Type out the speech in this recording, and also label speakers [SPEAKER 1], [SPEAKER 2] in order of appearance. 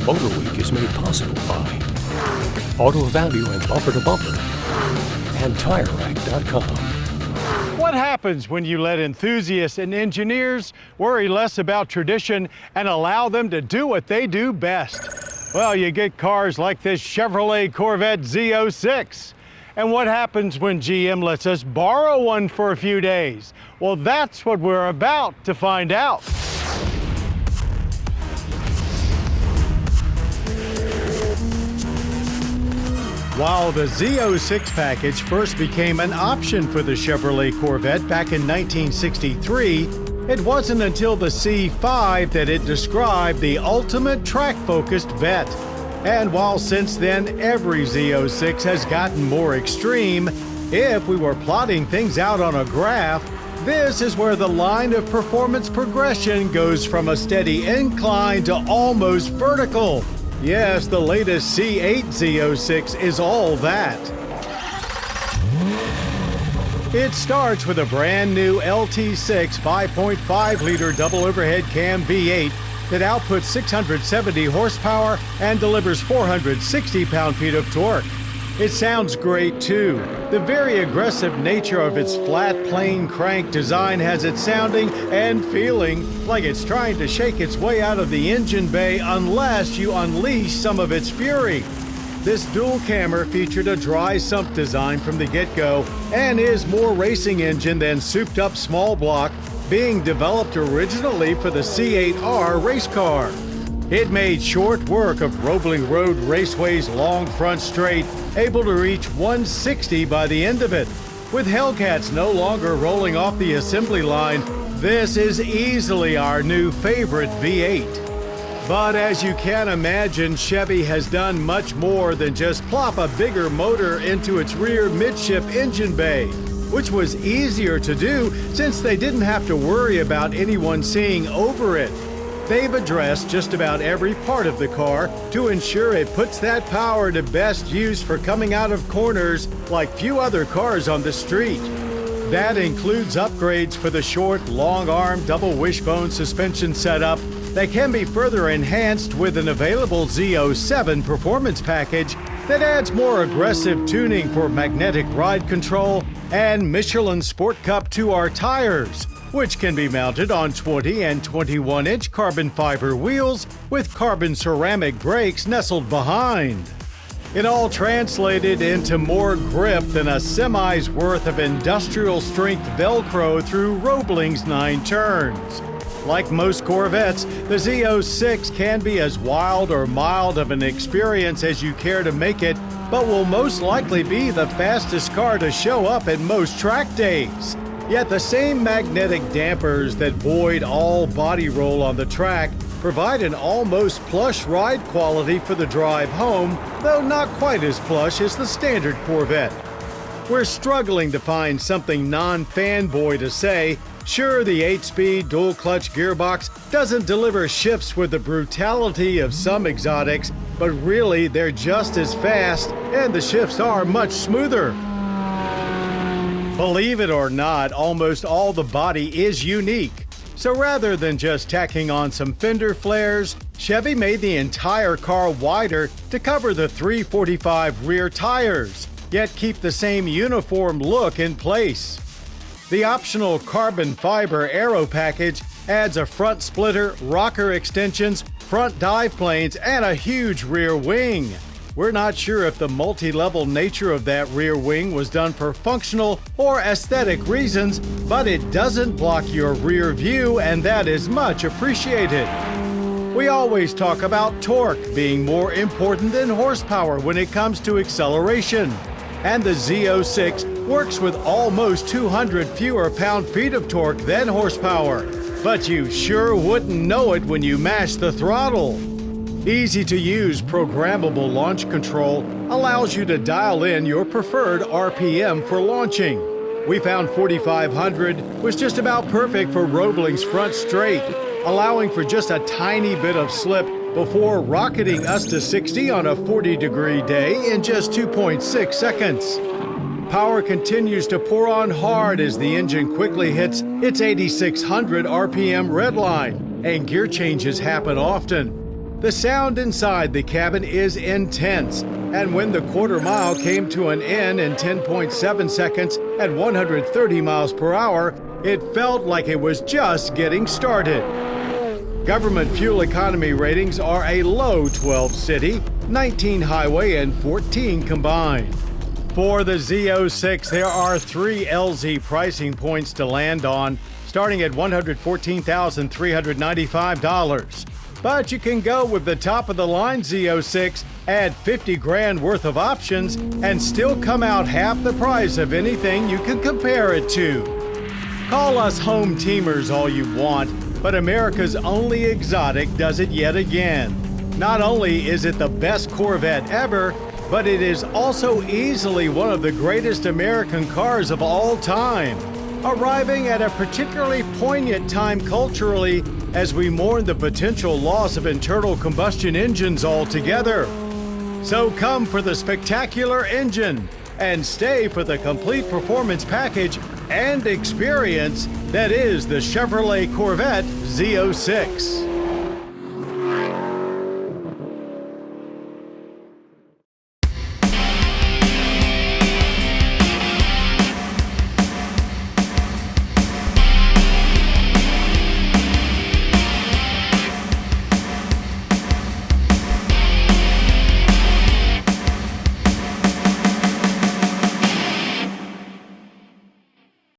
[SPEAKER 1] Motor Week is made possible by Auto Value and Bumper to Bumper and TireRack.com.
[SPEAKER 2] What happens when you let enthusiasts and engineers worry less about tradition and allow them to do what they do best? Well, you get cars like this Chevrolet Corvette Z06. And what happens when GM lets us borrow one for a few days? Well, that's what we're about to find out. While the Z06 package first became an option for the Chevrolet Corvette back in 1963, it wasn't until the C5 that it described the ultimate track-focused vet. And while since then every Z06 has gotten more extreme, if we were plotting things out on a graph, this is where the line of performance progression goes from a steady incline to almost vertical. Yes, the latest C8 Z06 is all that. It starts with a brand new LT6 5.5-liter double overhead cam V8 that outputs 670 horsepower and delivers 460 pound-feet of torque. It sounds great too. The very aggressive nature of its flat, plain crank design has it sounding and feeling like it's trying to shake its way out of the engine bay unless you unleash some of its fury. This dual camera featured a dry sump design from the get-go and is more racing engine than souped-up small block, being developed originally for the C8R race car. It made short work of Roebling Road Raceway's long front straight, able to reach 160 by the end of it. With Hellcats no longer rolling off the assembly line, this is easily our new favorite V8. But as you can imagine, Chevy has done much more than just plop a bigger motor into its rear midship engine bay, which was easier to do since they didn't have to worry about anyone seeing over it. They've addressed just about every part of the car to ensure it puts that power to best use for coming out of corners like few other cars on the street. That includes upgrades for the short, long-arm double wishbone suspension setup that can be further enhanced with an available Z07 performance package that adds more aggressive tuning for magnetic ride control and Michelin Sport Cup 2R tires, which can be mounted on 20 and 21-inch carbon fiber wheels with carbon ceramic brakes nestled behind. It all translated into more grip than a semi's worth of industrial strength Velcro through Roebling's 9 turns. Like most Corvettes, the Z06 can be as wild or mild of an experience as you care to make it, but will most likely be the fastest car to show up at most track days. Yet the same magnetic dampers that void all body roll on the track provide an almost plush ride quality for the drive home, though not quite as plush as the standard Corvette. We're struggling to find something non-fanboy to say. Sure, the 8-speed dual-clutch gearbox doesn't deliver shifts with the brutality of some exotics, but really they're just as fast, and the shifts are much smoother. Believe it or not, almost all the body is unique. So rather than just tacking on some fender flares, Chevy made the entire car wider to cover the 345 rear tires, yet keep the same uniform look in place. The optional carbon fiber aero package adds a front splitter, rocker extensions, front dive planes, and a huge rear wing. We're not sure if the multi-level nature of that rear wing was done for functional or aesthetic reasons, but it doesn't block your rear view, and that is much appreciated. We always talk about torque being more important than horsepower when it comes to acceleration, and the Z06 works with almost 200 fewer pound-feet of torque than horsepower, but you sure wouldn't know it when you mash the throttle. Easy-to-use programmable launch control allows you to dial in your preferred RPM for launching. We found 4,500 was just about perfect for Roebling's front straight, allowing for just a tiny bit of slip before rocketing us to 60 on a 40-degree day in just 2.6 seconds. Power continues to pour on hard as the engine quickly hits its 8,600 RPM redline, and gear changes happen often. The sound inside the cabin is intense, and when the quarter mile came to an end in 10.7 seconds at 130 miles per hour, it felt like it was just getting started. Government fuel economy ratings are a low 12 city, 19 highway, and 14 combined. For the Z06, there are 3 LZ pricing points to land on, starting at $114,395. But you can go with the top-of-the-line Z06, add 50 grand worth of options, and still come out half the price of anything you can compare it to. Call us home teamers all you want, but America's only exotic does it yet again. Not only is it the best Corvette ever, but it is also easily one of the greatest American cars of all time, arriving at a particularly poignant time culturally as we mourn the potential loss of internal combustion engines altogether. So come for the spectacular engine and stay for the complete performance package and experience that is the Chevrolet Corvette Z06.